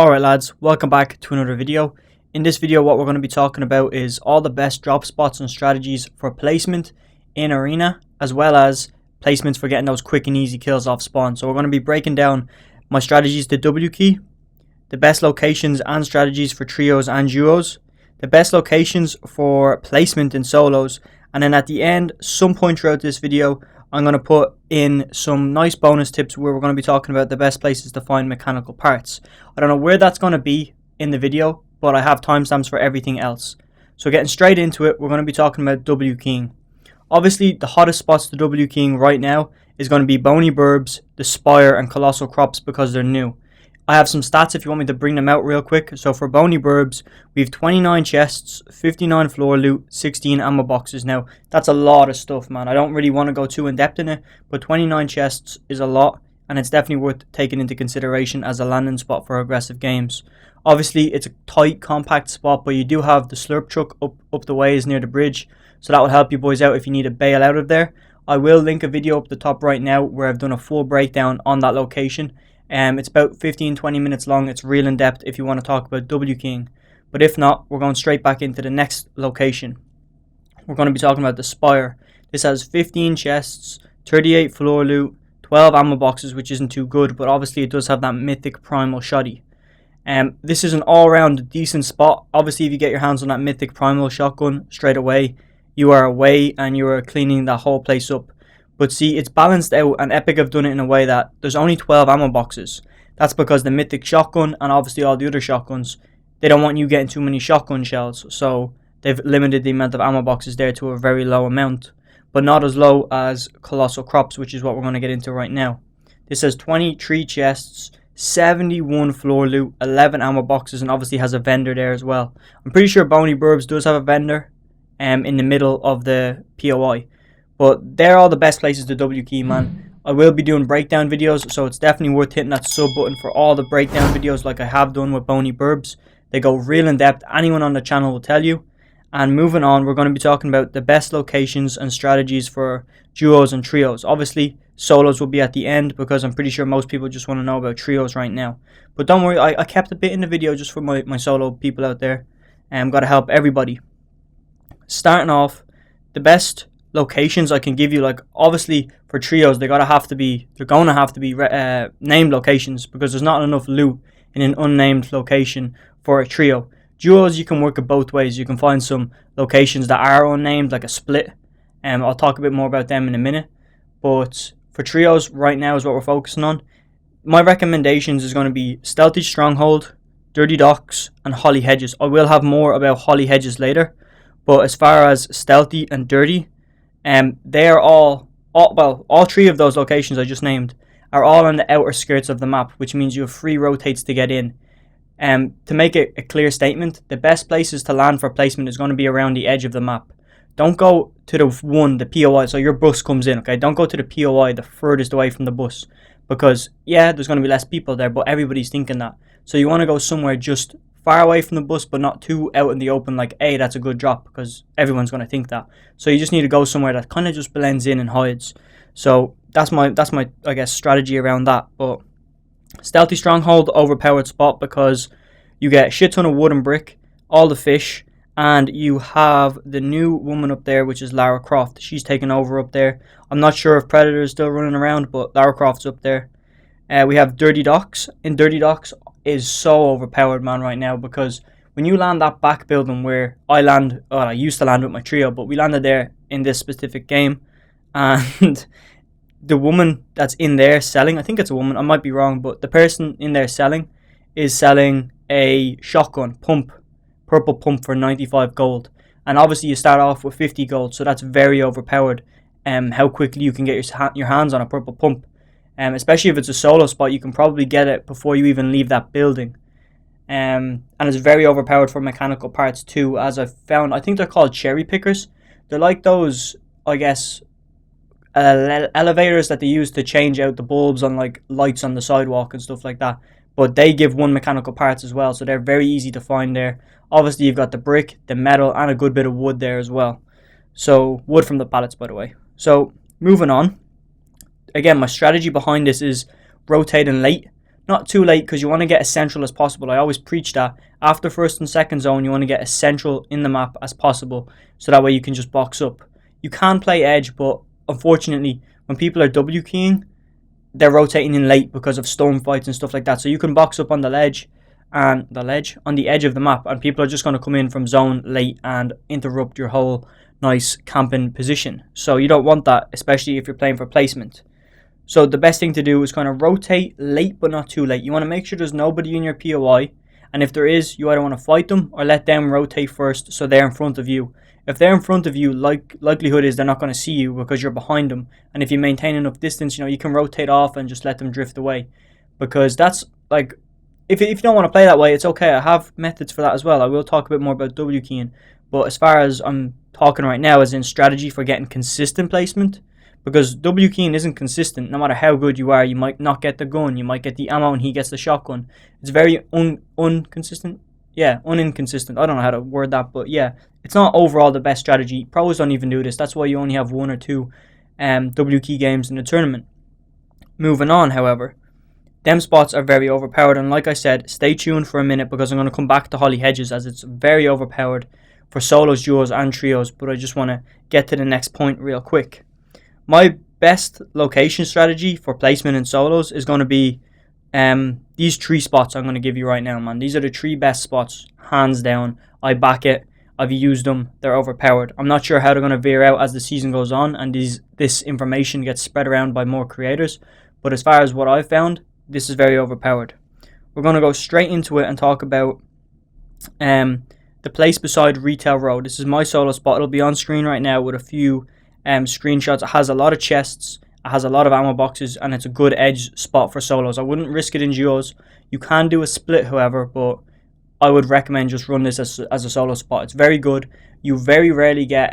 Alright lads, welcome back to another video. In this video what we're going to be talking about is all the best drop spots and strategies for placement in arena, as well as placements for getting those quick and easy kills off spawn. So we're going to be breaking down my strategies to W key, the best locations and strategies for trios and duos, the best locations for placement in solos, and then at the end, some point throughout this video, I'm going to put in some nice bonus tips where we're going to be talking about the best places to find mechanical parts. I don't know where that's going to be in the video, but I have timestamps for everything else. So getting straight into it, we're going to be talking about W keying. Obviously, the hottest spots to W keying right now is going to be Bony Burbs, the Spire, and Colossal Crops because they're new. I have some stats if you want me to bring them out real quick. So for Bony Burbs, we have 29 chests, 59 floor loot, 16 ammo boxes. Now, that's a lot of stuff, man. I don't really want to go too in-depth in it, but 29 chests is a lot, and it's definitely worth taking into consideration as a landing spot for aggressive games. Obviously, it's a tight, compact spot, but you do have the slurp truck up the ways near the bridge, so that will help you boys out if you need to bail out of there. I will link a video up the top right now where I've done a full breakdown on that location. It's about 15-20 minutes long. It's real in depth if you want to talk about W keying. But if not, we're going straight back into the next location. We're going to be talking about the Spire. This has 15 chests, 38 floor loot, 12 ammo boxes, which isn't too good, but obviously it does have that mythic primal shoddy. This is an all-around decent spot. Obviously, if you get your hands on that mythic primal shotgun straight away, you are away and you are cleaning that whole place up. But see, it's balanced out, and Epic have done it in a way that there's only 12 ammo boxes. That's because the mythic shotgun and obviously all the other shotguns, they don't want you getting too many shotgun shells. So they've limited the amount of ammo boxes there to a very low amount. But not as low as Colossal Crops, which is what we're going to get into right now. This has 23 chests, 71 floor loot, 11 ammo boxes, and obviously has a vendor there as well. I'm pretty sure Bony Burbs does have a vendor in the middle of the POI. But they're all the best places to W key, man. I will be doing breakdown videos, so it's definitely worth hitting that sub button for all the breakdown videos like I have done with Bony Burbs. They go real in depth. Anyone on the channel will tell you. And moving on, we're going to be talking about the best locations and strategies for duos and trios. Obviously, solos will be at the end because I'm pretty sure most people just want to know about trios right now. But don't worry, I kept a bit in the video just for my solo people out there. And got to help everybody. Starting off, the best locations I can give you, like obviously for trios they're going to have to be named locations because there's not enough loot in an unnamed location for a trio. Duos, you can work it both ways. You can find some locations that are unnamed, like a split, and I'll talk a bit more about them in a minute. But for trios right now is what we're focusing on. My recommendations is going to be Stealthy Stronghold, Dirty Docks, and Holly Hedges. I will have more about Holly Hedges later, but as far as Stealthy and Dirty, they are all three of those locations I just named are all on the outer skirts of the map, which means you have free rotates to get in. To make it a clear statement, the best places to land for placement is going to be around the edge of the map. Don't go to the POI, so your bus comes in, okay? Don't go to the POI the furthest away from the bus, because, yeah, there's going to be less people there, but everybody's thinking that. So you want to go somewhere just far away from the bus, but not too out in the open, like, hey, that's a good drop, because everyone's going to think that. So you just need to go somewhere that kind of just blends in and hides. So that's my I guess strategy around that. But Stealthy Stronghold, overpowered spot because you get a shit ton of wood and brick, all the fish, and you have the new woman up there, which is Lara Croft. She's taken over up there. I'm not sure if Predator is still running around, but Lara Croft's up there. We have Dirty Docks. In Dirty Docks is so overpowered, man, right now, because when you land that back building where I used to land with my trio, but we landed there in this specific game, and the woman that's in there selling, I think it's a woman, I might be wrong, but the person in there selling is selling a shotgun purple pump for 95 gold, and obviously you start off with 50 gold, so that's very overpowered. How quickly you can get your hands on a purple pump. Especially if it's a solo spot, you can probably get it before you even leave that building. And it's very overpowered for mechanical parts too, as I've found. I think they're called cherry pickers. They're like those, I guess, elevators that they use to change out the bulbs on like lights on the sidewalk and stuff like that. But they give one mechanical parts as well, so they're very easy to find there. Obviously, you've got the brick, the metal, and a good bit of wood there as well. So, wood from the pallets, by the way. So, moving on. Again, my strategy behind this is rotating late. not too late, because you want to get as central as possible. I always preach that after first and second zone, you want to get as central in the map as possible, so that way you can just box up. You can play edge, but unfortunately, when people are W keying, they're rotating in late because of storm fights and stuff like that. So you can box up on the ledge on the edge of the map, and people are just going to come in from zone late and interrupt your whole nice camping position. So you don't want that, especially if you're playing for placement. So the best thing to do is kind of rotate late but not too late. You want to make sure there's nobody in your POI, and if there is, you either want to fight them or let them rotate first so they're in front of you. If they're in front of you, likelihood is they're not going to see you because you're behind them. And if you maintain enough distance, you can rotate off and just let them drift away. Because that's like, if you don't want to play that way, it's okay. I have methods for that as well. I will talk a bit more about W keying. But as far as I'm talking right now, is in strategy for getting consistent placement. Because W keying isn't consistent. No matter how good you are, you might not get the gun. You might get the ammo and he gets the shotgun. It's very inconsistent. Yeah, uninconsistent. I don't know how to word that, but yeah, it's not overall the best strategy. Pros don't even do this. That's why you only have 1 or 2 W key games in the tournament. Moving on, however, them spots are very overpowered, and like I said, stay tuned for a minute because I'm going to come back to Holly Hedges, as it's very overpowered for solos, duos, and trios. But I just want to get to the next point real quick. My best location strategy for placement in solos is going to be these 3 spots I'm going to give you right now, man. These are the 3 best spots, hands down. I back it. I've used them. They're overpowered. I'm not sure how they're going to veer out as the season goes on and this information gets spread around by more creators. But as far as what I've found, this is very overpowered. We're going to go straight into it and talk about the place beside Retail Road. This is my solo spot. It'll be on screen right now with a few screenshots. It has a lot of chests. It has a lot of ammo boxes, and it's a good edge spot for solos. I wouldn't risk it in duos. You can do a split, however, but I would recommend just run this as a solo spot. It's very good. You very rarely get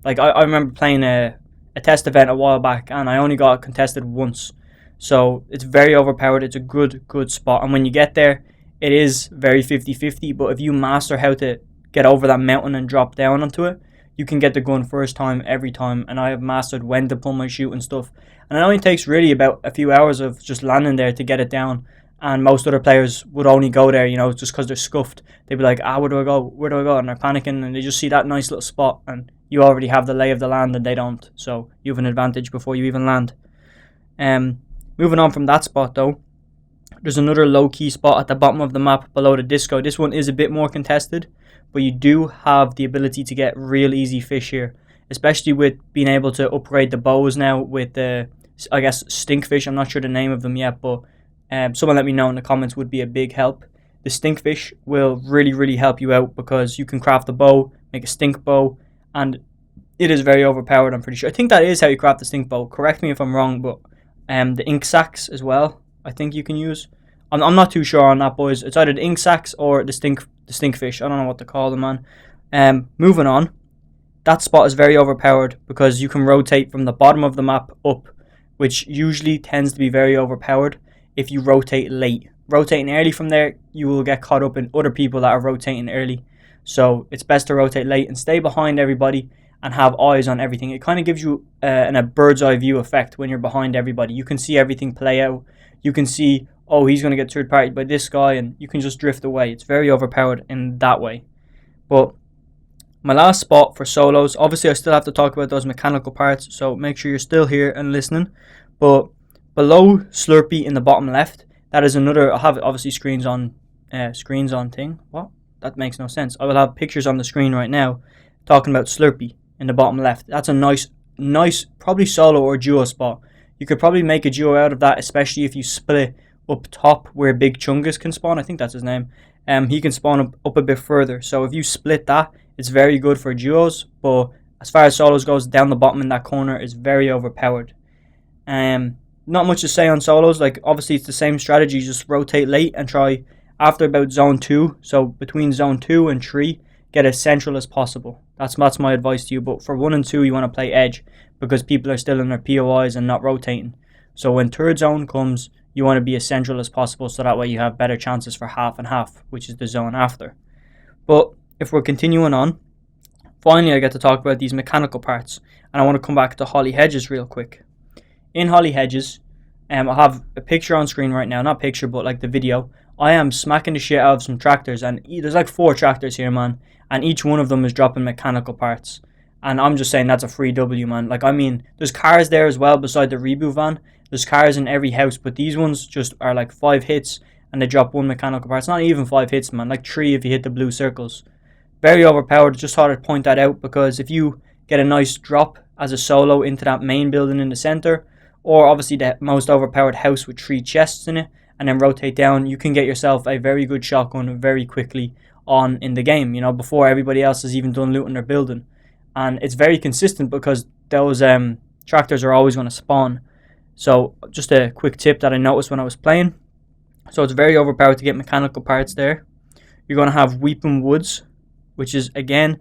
like I remember playing a test event a while back, and I only got contested once. So it's very overpowered. It's a good spot, and when you get there, it is very 50-50. But if you master how to get over that mountain and drop down onto it, you can get the gun first time every time. And I have mastered when to pull my chute and stuff, and it only takes really about a few hours of just landing there to get it down. And most other players would only go there, just because they're scuffed. They'd be like, where do I go? And they're panicking, and they just see that nice little spot, and you already have the lay of the land, and they don't. So you have an advantage before you even land. Moving on from that spot, though, there's another low-key spot at the bottom of the map below the disco. This one is a bit more contested, but you do have the ability to get real easy fish here, especially with being able to upgrade the bows now with the, I guess, stinkfish. I'm not sure the name of them yet, but someone let me know in the comments would be a big help. The stinkfish will really help you out because you can craft a bow, make a stink bow, and it is very overpowered, I'm pretty sure. I think that is how you craft the stink bow. Correct me if I'm wrong, but the ink sacs as well, I think you can use. I'm not too sure on that, boys. It's either the ink sacs or the stinkfish. I don't know what to call them, man. Moving on. That spot is very overpowered because you can rotate from the bottom of the map up, which usually tends to be very overpowered if you rotate late. Rotating early from there, you will get caught up in other people that are rotating early. So it's best to rotate late and stay behind everybody and have eyes on everything. It kind of gives you a bird's eye view effect when you're behind everybody. You can see everything play out. You can see, oh, he's going to get third party by this guy, and you can just drift away. It's very overpowered in that way. But my last spot for solos, obviously I still have to talk about those mechanical parts, so make sure you're still here and listening. But below Slurpee in the bottom left, that is another, I have obviously screens on thing. What? That makes no sense. I will have pictures on the screen right now talking about Slurpee in the bottom left. That's a nice, probably solo or duo spot. You could probably make a duo out of that, especially if you split up top where Big Chungus can spawn. I think that's his name. He can spawn up a bit further. So if you split that, it's very good for duos. But as far as solos goes, down the bottom in that corner is very overpowered. Not much to say on solos. Like, obviously it's the same strategy. Just rotate late and try after about zone 2. So between zone 2 and 3, get as central as possible. That's my advice to you. But for 1 and 2, you want to play edge because people are still in their POIs and not rotating. So when third zone comes, you want to be as central as possible so that way you have better chances for half and half, which is the zone after. But if we're continuing on, finally I get to talk about these mechanical parts, and I want to come back to Holly Hedges real quick. In Holly Hedges, I'll have a picture on screen right now, not picture, but like the video. I am smacking the shit out of some tractors, and there's like 4 tractors here, man, and each one of them is dropping mechanical parts. And I'm just saying that's a free W, man. Like, I mean, there's cars there as well beside the reboot van. There's cars in every house, but these ones just are like 5 hits and they drop 1 mechanical part. It's not even 5 hits, man. Like 3 if you hit the blue circles. Very overpowered. Just thought I'd point that out, because if you get a nice drop as a solo into that main building in the center, or obviously the most overpowered house with 3 chests in it, and then rotate down, you can get yourself a very good shotgun very quickly on in the game, you know, before everybody else has even done looting their building. And it's very consistent because those tractors are always going to spawn. So just a quick tip that I noticed when I was playing. So it's very overpowered to get mechanical parts there. You're going to have Weeping Woods, which is again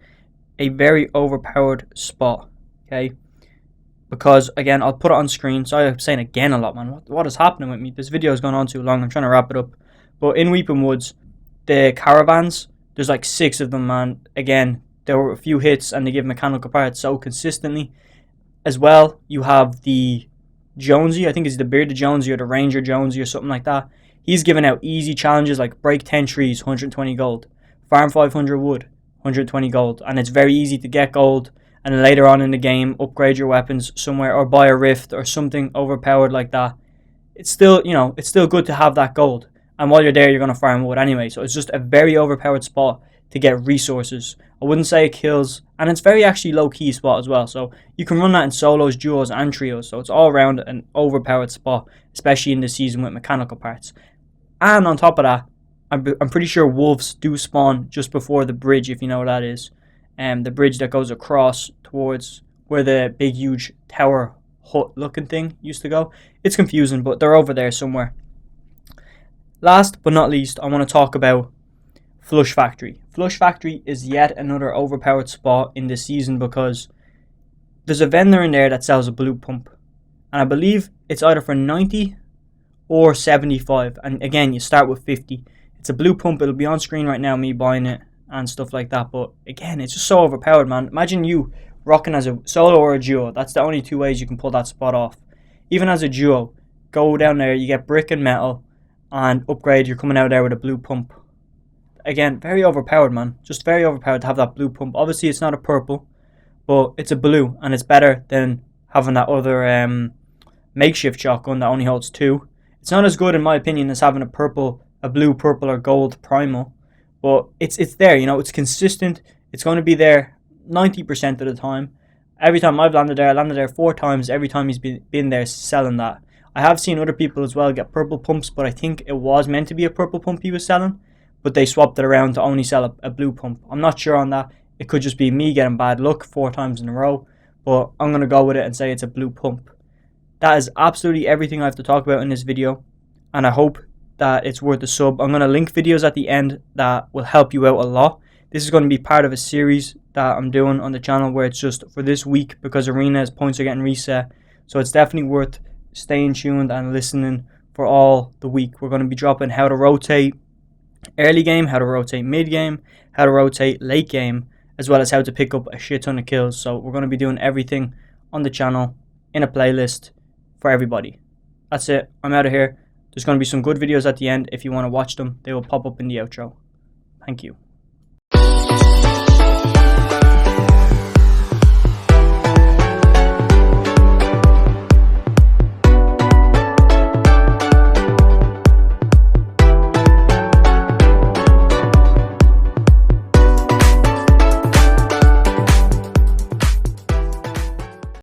a very overpowered spot. Okay, because again, I'll put it on screen. Sorry, I'm saying again a lot, man. What is happening with me? This video has gone on too long. I'm trying to wrap it up. But in Weeping Woods, the caravans, there's like 6 of them, man. Again, there were a few hits and they give mechanical parts so consistently. As well, you have the Jonesy, I think it's the Bearded Jonesy or the Ranger Jonesy or something like that. He's giving out easy challenges like break 10 trees, 120 gold. Farm 500 wood, 120 gold. And it's very easy to get gold. And then later on in the game, upgrade your weapons somewhere or buy a rift or something overpowered like that. It's still, you know, it's still good to have that gold. And while you're there, you're going to farm wood anyway. So it's just a very overpowered spot to get resources. I wouldn't say it kills, and it's very actually low-key spot as well. So you can run that in solos, duos, and trios. So it's all around an overpowered spot, especially in this season with mechanical parts. And on top of that, I'm pretty sure wolves do spawn just before the bridge, if you know what that is. The bridge that goes across towards where the big, huge tower hut-looking thing used to go. It's confusing, but they're over there somewhere. Last but not least, I want to talk about Flush Factory. Flush Factory is yet another overpowered spot in this season because there's a vendor in there that sells a blue pump. And I believe it's either for 90 or 75. And again, you start with 50. It's a blue pump. It'll be on screen right now, me buying it and stuff like that. But again, it's just so overpowered, man. Imagine you rocking as a solo or a duo. That's the only 2 ways you can pull that spot off. Even as a duo, go down there, you get brick and metal and upgrade. You're coming out there with a blue pump. Again, very overpowered, man. Just very overpowered to have that blue pump. Obviously, it's not a purple, but it's a blue, and it's better than having that other makeshift shotgun that only holds 2. It's not as good, in my opinion, as having a blue, purple, or gold primal, but it's there. You know, it's consistent. It's going to be there 90% of the time. Every time I've landed there, I landed there 4 times. Every time he's been there selling that. I have seen other people as well get purple pumps, but I think it was meant to be a purple pump he was selling. But they swapped it around to only sell a blue pump. I'm not sure on that. It could just be me getting bad luck 4 times in a row. But I'm going to go with it and say it's a blue pump. That is absolutely everything I have to talk about in this video. And I hope that it's worth a sub. I'm going to link videos at the end that will help you out a lot. This is going to be part of a series that I'm doing on the channel where it's just for this week because Arena's points are getting reset. So it's definitely worth staying tuned and listening for all the week. We're going to be dropping how to rotate early game, how to rotate mid game, how to rotate late game, as well as how to pick up a shit ton of kills. So we're going to be doing everything on the channel in a playlist for everybody. That's it. I'm out of here. There's going to be some good videos at the end. If you want to watch them, they will pop up in the outro. Thank you.